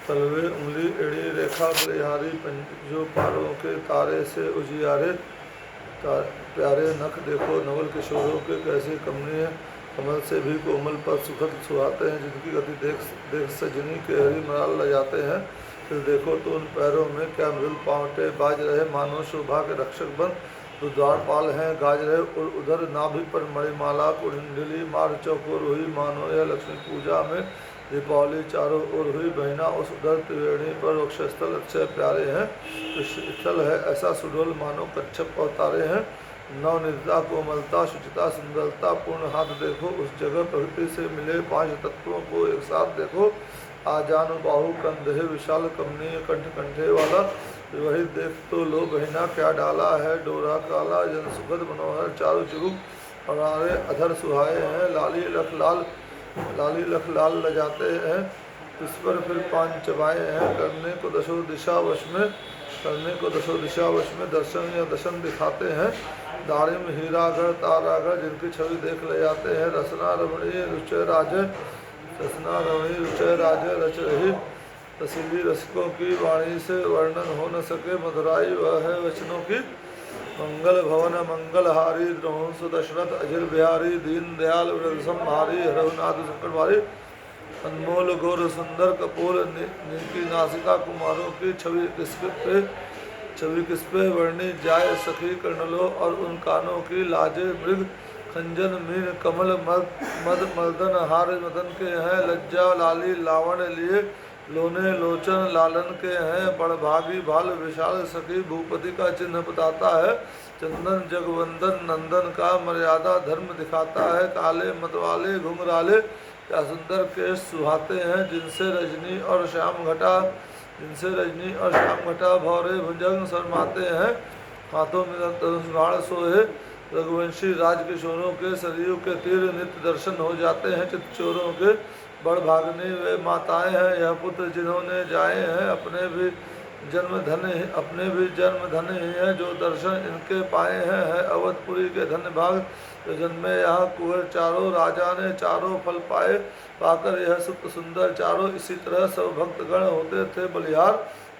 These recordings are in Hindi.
तलवे उंगली एड़ी रेखा बलिहारी पंजों पारों के तारे से उजियारे प्यारे नख देखो नवल किशोरों के कैसे कमनीय कमल से भी कोमल पर सुखद सुहाते हैं जिनकी गति देख देख सजनी के हरी मराल ल जाते हैं। फिर देखो तो उन पैरों में क्या मृदुल पांवटे बाज रहे मानो शोभा के रक्षक बन तो द्वारपाल हैं गाज रहे और उधर नाभि पर मणिमाला कुंडली मार चौकोर हुई मानो यह लक्ष्मी पूजा में दीपावली चारों ओर हुई बहना उस उधर त्रिवेणी पर वक्षस्थल अच्छे प्यारे हैं स्थल है ऐसा सुडोल मानो कच्छप अवतारे हैं। नवनिधता कोमलता शुचिता सुंदरता पूर्ण हाथ देखो उस जगह प्रकृति से मिले पांच तत्वों को एक साथ देखो आजान बाहु कंधे विशाल कमनीय कंठ कंठे वाला वही देख तो लो बहिना क्या डाला है डोरा काला जन सुखद मनोहर चारु चुरुक हमारे अधर सुहाए हैं लाली लख लाल लजाते हैं इस पर फिर पांच चबाए हैं करने को दशो दिशा वश में दर्शन या दर्शन दिखाते हैं। दारिम हीरागढ़ तारागढ़ जिनकी छवि देख ले जाते हैं रसना रमणीय रुचय राजे रच रही रसीली रसिकों की वाणी से वर्णन हो न सके मधुराई वह है वचनों की। मंगल भवन मंगलहारी द्रोहंस दशरथ अजिर बिहारी दीन दयाल संहारी रघुनाथ संकटवारी अनमोल गौर सुंदर कपूर नीकी नासिका कुमारों की छवि किस पे वर्णी जाय सखी कर्णलो और उन कानों की लाजे मृग खंजन मीन कमल मद मर्दन हार मदन के हैं लज्जा लाली लावण लिए लोने लोचन लालन के हैं बड़भागी भाल विशाल सखी भूपति का चिन्ह बताता है चंदन जगवंदन नंदन का मर्यादा धर्म दिखाता है काले मतवाले घुंघराले क्या सुंदर केश सुहाते हैं जिनसे रजनी और श्याम घटा भौरे भुजंग शर्माते हैं हाथों में धनुष सोहे रघुवंशी राजकिशोरों के सरयू के तीर नित्य दर्शन हो जाते हैं चित्तचोरों के बड़ भागने वे माताएं हैं यह पुत्र जिन्होंने जाए हैं अपने भी जन्म धन ही है जो दर्शन इनके पाए हैं है अवधपुरी के धन्य भाग जो जन्मे यहाँ कुंवर चारों राजा ने चारों फल पाए पाकर यह सुख सुंदर चारों इसी तरह सब भक्तगण होते थे बलिहार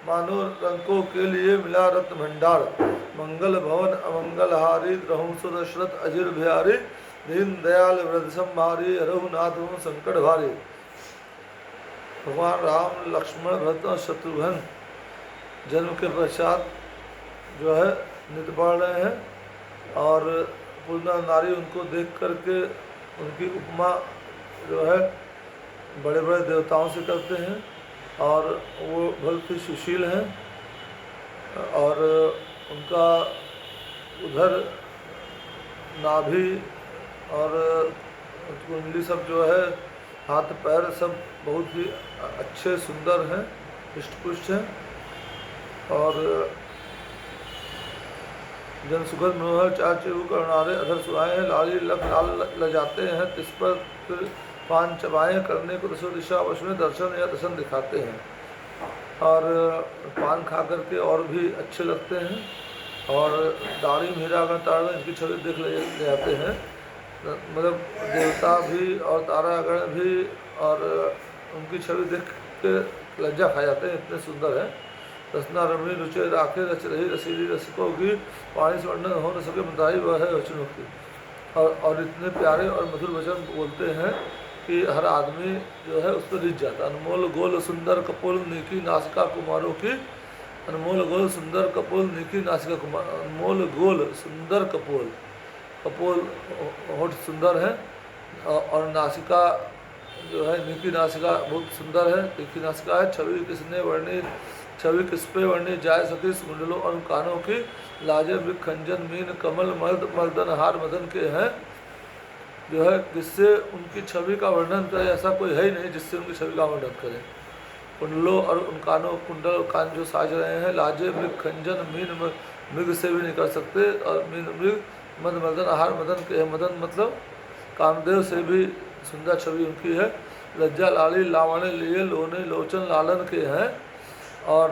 मानो रंकों के लिए मिला रत्न भंडार। मंगल भवन अमंगलहारी रहूं दशरथ अजिर बिहारी दीन दयाल वृद्ध संभारी रघुनाथ संकट भारी। भगवान राम लक्ष्मण भरत और शत्रुघ्न जन्म के पश्चात जो है नित बढ़ रहे हैं और पूर्ण नारी उनको देख करके उनकी उपमा जो है बड़े बड़े देवताओं से करते हैं और वो बहुत ही सुशील हैं और उनका उधर नाभि और कुंडली सब जो है हाथ पैर सब बहुत ही अच्छे सुंदर हैं हृष्ट-पुष्ट हैं और जन सुखद मनोहर चार चिरु करनारे अधर सुहाए हैं लाली लख लाल लजाते हैं तिस पर फिर पान चबाएँ करने को दसों दिशा वश में दर्शन या दर्शन दिखाते हैं और पान खा करके और भी अच्छे लगते हैं और दाढ़ी हीरागढ़ तारागढ़ इसकी छवि देख ले जाते हैं मतलब देवता भी और तारागढ़ भी और उनकी छवि देख के लज्जा खा जाते हैं इतने सुंदर है। रसना रमणी रुचि राखे रच रही रसीली रसिकों की वाणी से वर्णन हो न सके मदाई वह है वचनों की और इतने प्यारे और मधुर वचन बोलते हैं कि हर आदमी जो है उस पर रिझ जाता। अनमोल गोल सुंदर कपोल नीकी नासिका कुमारों की अनमोल गोल सुंदर कपोल नीकी नासिका कुमार अनमोल गोल सुंदर कपोल होठ सुंदर है और नासिका जो है नीकी नासिका बहुत सुंदर है नीकी नासिका है छवि किस पे वर्णी जाय सके कुंडलों और कानों की लाजे मृग खंजन मीन कमल मर्दन हार मदन के हैं जो है जिससे उनकी छवि का वर्णन करे ऐसा कोई है ही नहीं जिससे उनकी छवि का वर्णन करे। कुंडलों और उन कानों कुंडल कान जो साज रहे हैं लाजे मृग खंजन मीन मृग से भी नहीं कर सकते और मीन मृग मद मदन आहार मदन के है मदन मतलब कामदेव से भी सुंदर छवि उनकी है। लज्जा लाली लावण्य लिए लोने लोचन लालन के हैं और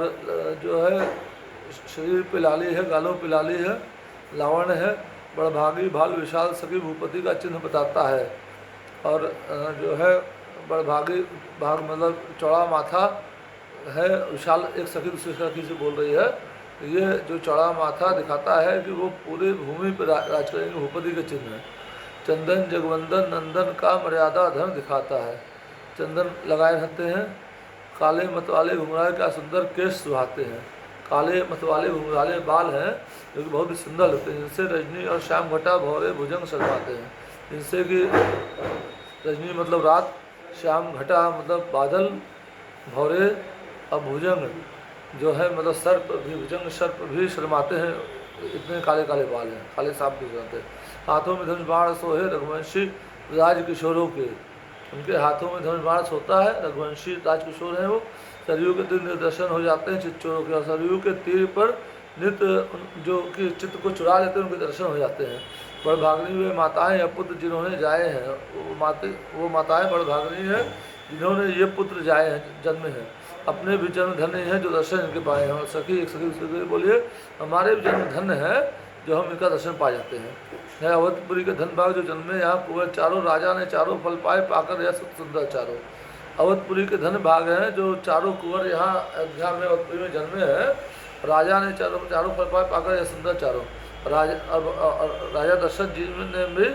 जो है शरीर पे लाली है गालों पे लाली है लावण्य है बड़भागी भाल विशाल सभी भूपति का चिन्ह बताता है और जो है बड़भागी भाग मतलब चौड़ा माथा है विशाल, एक सखी दूसरी सखी से बोल रही है, ये जो चौड़ा माथा दिखाता है कि वो पूरे भूमि पर राज करेंगे, भूपति के चिन्ह है। चंदन जगवंदन नंदन का मर्यादा धन दिखाता है। चंदन लगाए रहते हैं, काले मतवाले घुंघराले क्या सुंदर केश सुहाते हैं। काले मतवाले घुंघराले बाल हैं जो कि बहुत ही सुंदर लगते हैं, जिनसे रजनी और श्याम घटा भौरे भुजंग शर्माते हैं। जिनसे कि रजनी मतलब रात, श्याम घटा मतलब बादल, भौरे और भुजंग जो है मतलब सर्प भी, भुजंग सर्प भी शर्माते हैं, इतने काले काले बाल हैं, काले सांप भी शर्माते हैं। हाथों में धनुष बाण सोहे रघुवंशी राज किशोरों के, उनके हाथों में धनुष बाण होता है, रघुवंशी राजकिशोर हैं वो। सरयू के तीर दर्शन हो जाते हैं चित्चोरों के, और सरयू के तीर पर नित्य जो कि चित्त को चुरा लेते हैं उनके दर्शन हो जाते हैं। बड़भागनी वे माताएं या पुत्र जिन्होंने जाए हैं, वो माताएं बड़भागनी हैं जिन्होंने ये पुत्र जाए हैं, जन्मे हैं। अपने भी जन्म धन्य हैं जो दर्शन इनके पाए हैं। और सखी एक सखी दूसरे बोलिए, हमारे भी जन्म धन्य है जो हम इनका दर्शन पा जाते हैं। है अवधपुरी के धन भाग जो जन्मे यहाँ कुंवर चारों, राजा ने चारों फल पाए पाकर यह सुंदर चारों। अवधपुरी के धन भाग हैं जो चारों कुंवर यहाँ अयोध्या में अवधपुरी में जन्मे हैं। राजा ने चारों फल पाए पाकर यह सुंदर चारों। राजा दशरथ जी ने भी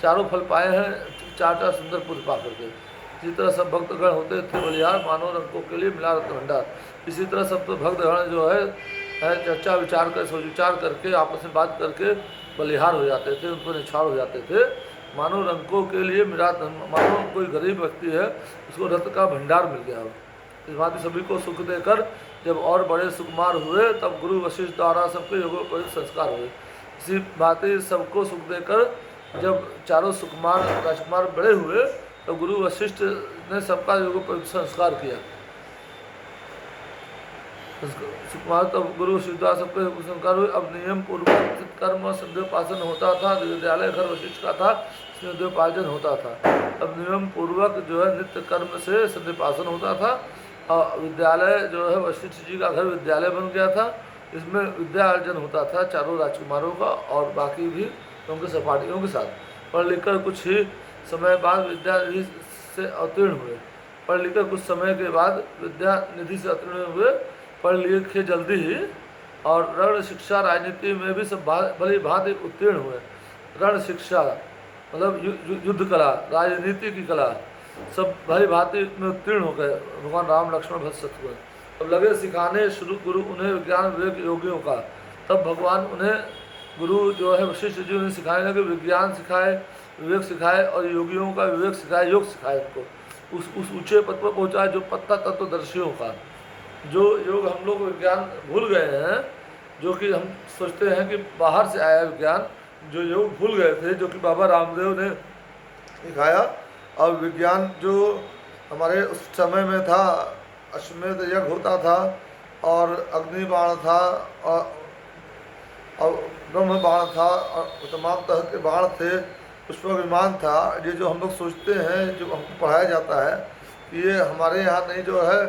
चारों फल पाए हैं, चार सुंदर पुत्र पा करके। इसी तरह सब भक्तगण होते थे बलिहार, मानव रंगों के लिए मिला रत्न भंडार। इसी तरह सब तो भक्तगण जो है चर्चा विचार कर सोच विचार करके आपस में बात करके बलिहार हो जाते थे, उन पर निछाड़ हो जाते थे। मानो रंगों के लिए मिला, मानो कोई गरीब व्यक्ति है उसको रत्न का भंडार मिल गया हो। इस भांति सभी को सुख देकर जब और बड़े सुकुमार हुए तब गुरु वशिष्ठ द्वारा सबके योगोपयुक्त संस्कार हुए। इसी भांति सबको सुख देकर जब चारों सुकुमार राजकुमार बड़े हुए तो गुरु वशिष्ठ ने सबका योगोपयुक्त संस्कार किया। सुकुमार तब गुरु वशिष्ठ द्वारा सबके संस्कार हुए। अब नियम पूर्वक कर्म संध्योपासन होता था, विद्यालय घर वशिष्ठ का था, संध्योपासन होता था। अब नियम पूर्वक जो है नित्य कर्म से संध्योपासन होता था, और विद्यालय जो है वशिष्ठ जी का घर विद्यालय बन गया था। इसमें विद्या अर्जन होता था चारों राजकुमारों का और बाकी भी उनके सहपाठियों के साथ। पढ़ लिख कर कुछ ही समय बाद विद्या निधि से अवतीर्ण हुए। पढ़ लिख कर कुछ समय के बाद विद्या निधि से अवतीर्ण हुए, पढ़ लिखे जल्दी ही, और रण शिक्षा राजनीति में भी सब भली भांति उत्तीर्ण हुए। रण शिक्षा मतलब युद्ध कला, राजनीति की कला सब भली भांति में उत्तीर्ण हो गए। भगवान राम लक्ष्मण भरत शत्रुघ्न अब लगे सिखाने शुरू गुरु उन्हें विज्ञान विवेक योगियों का। तब भगवान उन्हें गुरु जो है वशिष्ठ जी उन्हें सिखाने लगे, विज्ञान सिखाए, विवेक सिखाए और योगियों का विवेक सिखाए, योग सिखाए उनको। उस ऊंचे पद पर पहुँचाए जो पत्ता तत्वदर्शियों का। जो योग हम लोग विज्ञान भूल गए हैं, जो कि हम सोचते हैं कि बाहर से आया विज्ञान, जो योग भूल गए थे, जो कि बाबा रामदेव ने सिखाया। और विज्ञान जो हमारे उस समय में था, अश्वमेध यज्ञ होता था और अग्नि बाण था और ब्रह्म बाण था और तमाम तरह के बाण थे, पुष्पक विमान था। ये जो हम लोग सोचते हैं, जो हमको पढ़ाया जाता है कि ये हमारे यहाँ नहीं, जो है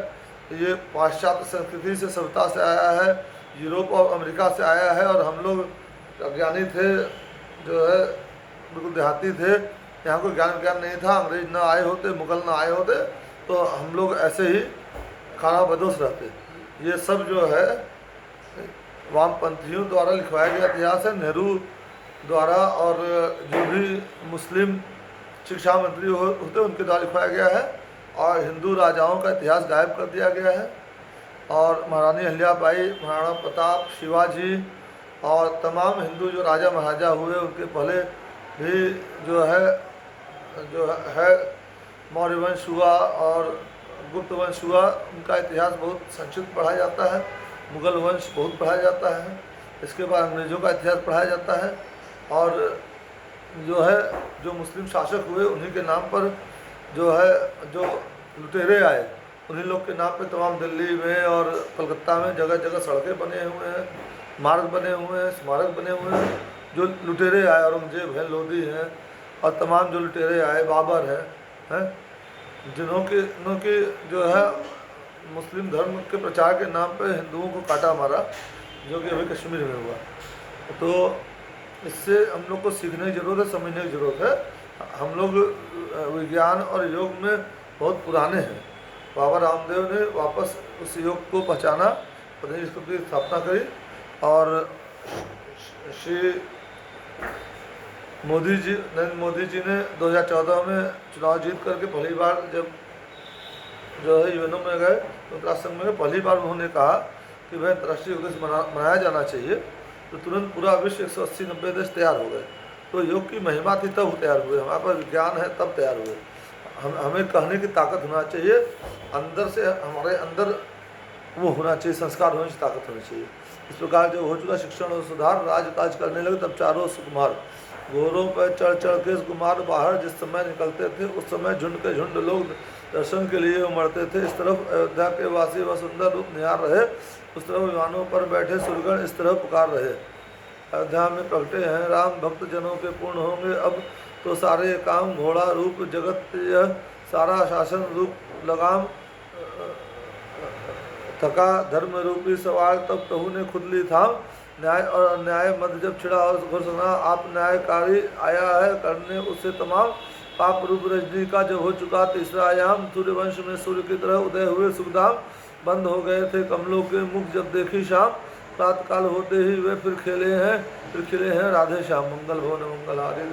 ये पाश्चात्य संस्कृति से सभ्यता से आया है, यूरोप और अमेरिका से आया है। और हम लोग अज्ञानी थे, जो है बिल्कुल देहाती थे, यहाँ कोई ज्ञान नहीं था। अंग्रेज ना आए होते, मुगल ना आए होते तो हम लोग ऐसे ही खाना बदोश रहते। ये सब जो है वामपंथियों द्वारा लिखवाया गया इतिहास है, नेहरू द्वारा और जो भी मुस्लिम शिक्षा मंत्री होते उनके द्वारा लिखवाया गया है। और हिंदू राजाओं का इतिहास गायब कर दिया गया है। और महारानी अहिल्याबाई, महाराणा प्रताप, शिवाजी और तमाम हिंदू जो राजा महाराजा हुए उनके पहले भी जो है मौर्य वंश हुआ और गुप्त वंश हुआ, उनका इतिहास बहुत संक्षिप्त पढ़ाया जाता है। मुगल वंश बहुत पढ़ाया जाता है। इसके बाद अंग्रेज़ों का इतिहास पढ़ाया जाता है। और जो है जो मुस्लिम शासक हुए उन्हीं के नाम पर जो है जो लुटेरे आए उन्हीं लोग के नाम पे तमाम दिल्ली में और कलकत्ता में जगह जगह सड़कें बने हुए हैं, मार्ग बने हुए हैं, स्मारक बने हुए हैं। जो लुटेरे आए, औरंगजेब हैं, लोधी हैं और तमाम जो लुटेरे आए, बाबर हैं, जिन्होंने जो है मुस्लिम धर्म के प्रचार के नाम पे हिंदुओं को काटा मारा, जो कि अभी कश्मीर में हुआ। तो इससे हम लोग को सीखने की ज़रूरत है, समझने की ज़रूरत है। हम लोग विज्ञान और योग में बहुत पुराने हैं बाबा रामदेव ने वापस उस योग को पहचाना, पतंजलि संस्कृत की स्थापना करी। और श्री नरेंद्र मोदी जी ने 2014 में चुनाव जीत करके पहली बार जब जो है यूएनओ में गए तो राष्ट्र संघ में पहली बार उन्होंने कहा कि वह अंतर्राष्ट्रीय योग दिवस मनाया जाना चाहिए, तो तुरंत पूरा विश्व 180-90 देश तैयार हो गए। तो योग की महिमा थी तब तैयार हुए, हमारे पास विज्ञान है तब तैयार हुए। हमें कहने की ताकत होना चाहिए, अंदर से हमारे अंदर वो होना चाहिए, संस्कार होने से ताकत होनी चाहिए। इस प्रकार जब हो चुका शिक्षण और सुधार, राज काज करने लगे, तब चारों सुकुमार घोड़ों पर चढ़ चढ़ के कुमार बाहर जिस समय निकलते थे, उस समय झुंड के झुंड लोग दर्शन के लिए उमड़ते थे। इस तरफ अयोध्या के वासी वह सुंदर रूप निहार रहे, उस तरफ विमानों पर बैठे सुरगण इस तरह पुकार रहे, अयोध्या में प्रगटे हैं राम, भक्त जनों के पूर्ण होंगे अब तो सारे काम। घोड़ा रूप जगत यह सारा शासन रूप लगाम, थका धर्म रूपी सवाल तब प्रभु ने खुद ली थाम। न्याय और अन्याय मध्य जब छिड़ा और घोषणा, आप न्यायकारी आया है करने उससे तमाम। पाप रूप रजनी का जब हो चुका तीसरा आयाम, सूर्यवंश में सूर्य की तरह उदय हुए सुखधाम। बंद हो गए थे कमलों के मुख जब देखी शाम, प्रातकाल होते ही वे फिर खिले हैं राधे श्याम। मंगल भवन मंगल हारी।